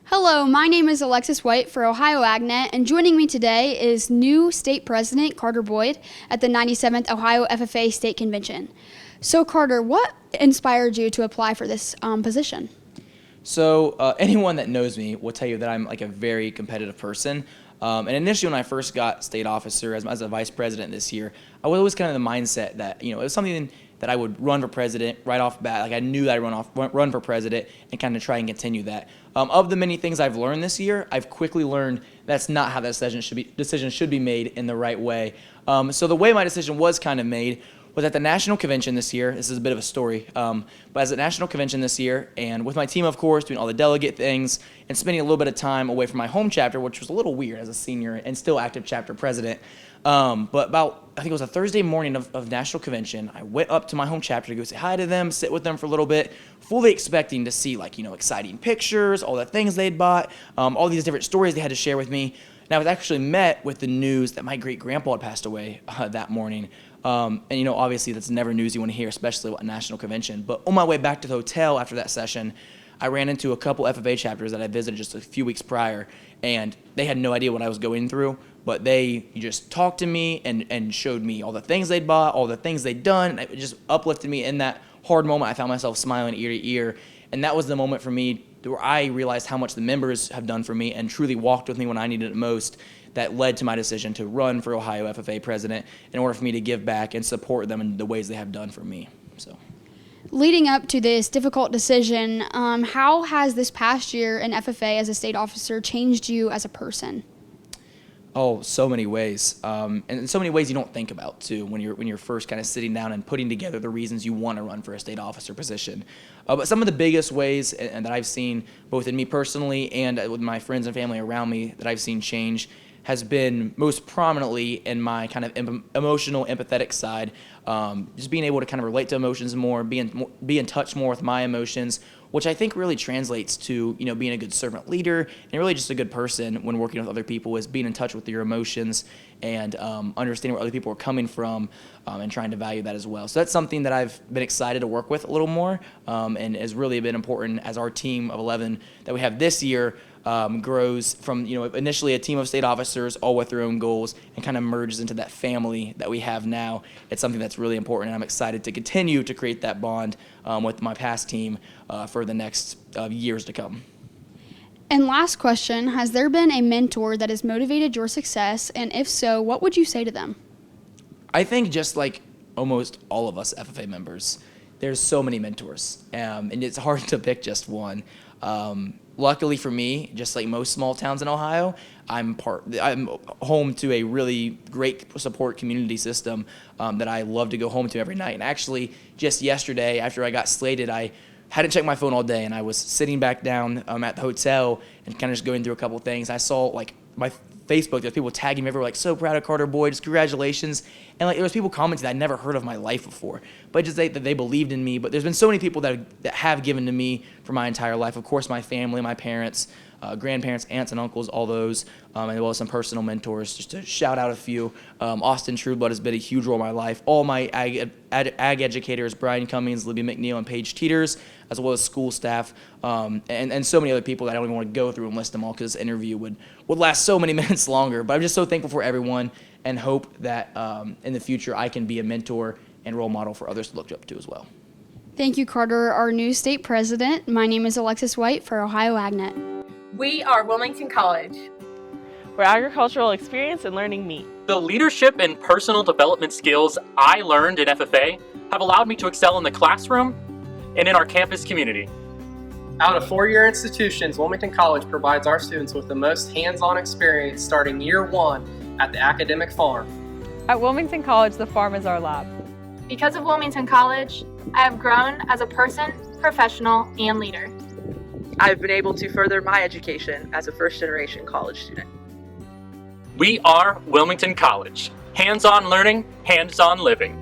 Hello, my name is Alexis White for Ohio AgNet, and joining me today is new State President Carter Boyd at the 97th Ohio FFA State Convention. So Carter, what inspired you to apply for this position? So anyone that knows me will tell you that I'm like a very competitive person. And initially when I first got state officer as a vice president this year, I was always kind of the mindset that, it was something that I would run for president right off the bat. Like I knew that I'd run for president and kind of try and continue that. Of the many things I've learned this year, I've quickly learned that's not how that decision should be made in the right way. So the way my decision was kind of made was at the national convention this year. This is a bit of a story, but as a national convention this year, and with my team, of course, doing all the delegate things and spending a little bit of time away from my home chapter, which was a little weird as a senior and still active chapter president. But I think it was a Thursday morning of national convention, I went up to my home chapter to go say hi to them, sit with them for a little bit, fully expecting to see exciting pictures, all the things they'd bought, all these different stories they had to share with me. And I was actually met with the news that my great-grandpa had passed away that morning. And obviously that's never news you want to hear, especially at a national convention. But on my way back to the hotel after that session, I ran into a couple FFA chapters that I visited just a few weeks prior, and they had no idea what I was going through, but they just talked to me and showed me all the things they'd bought, all the things they'd done, and it just uplifted me in that hard moment. I found myself smiling ear to ear, and that was the moment for me where I realized how much the members have done for me and truly walked with me when I needed it most. That led to my decision to run for Ohio FFA President in order for me to give back and support them in the ways they have done for me. So, leading up to this difficult decision, how has this past year in FFA as a state officer changed you as a person? Oh, so many ways, and in so many ways you don't think about too when you're first kind of sitting down and putting together the reasons you want to run for a state officer position. But some of the biggest ways and that I've seen both in me personally and with my friends and family around me that I've seen change has been most prominently in my kind of emotional, empathetic side. Just being able to kind of relate to emotions more, be in touch more with my emotions, which I think really translates to being a good servant leader and really just a good person when working with other people, is being in touch with your emotions and understanding where other people are coming from and trying to value that as well. So that's something that I've been excited to work with a little more and has really been important as our team of 11 that we have this year grows from initially a team of state officers all with their own goals and kind of merges into that family that we have now. It's something that's really important, and I'm excited to continue to create that bond with my past team for the next years to come. And last question, has there been a mentor that has motivated your success, and if so, what would you say to them? I think just like almost all of us FFA members, there's so many mentors, and it's hard to pick just one. Luckily for me, just like most small towns in Ohio, I'm home to a really great support community system that I love to go home to every night. And actually, just yesterday, after I got slated, I hadn't checked my phone all day, and I was sitting back down at the hotel and kind of just going through a couple things. I saw my Facebook, there's people tagging me everywhere, so proud of Carter Boyd, just congratulations. And there was people commenting that I'd never heard of in my life before, but just that they believed in me. But there's been so many people that have given to me for my entire life. Of course, my family, my parents, grandparents, aunts and uncles, all those, as well as some personal mentors. Just to shout out a few, Austin Trueblood has been a huge role in my life. All my ag educators, Brian Cummings, Libby McNeil, and Paige Teeters, as well as school staff, and so many other people that I don't even want to go through and list them all because this interview would last so many minutes longer. But I'm just so thankful for everyone and hope that in the future I can be a mentor and role model for others to look up to as well. Thank you, Carter, our new state president. My name is Alexis White for Ohio AgNet. We are Wilmington College, where agricultural experience and learning meet. The leadership and personal development skills I learned in FFA have allowed me to excel in the classroom and in our campus community. Out of four-year institutions, Wilmington College provides our students with the most hands-on experience starting year one at the academic farm. At Wilmington College, the farm is our lab. Because of Wilmington College, I have grown as a person, professional, and leader. I've been able to further my education as a first-generation college student. We are Wilmington College. Hands-on learning, hands-on living.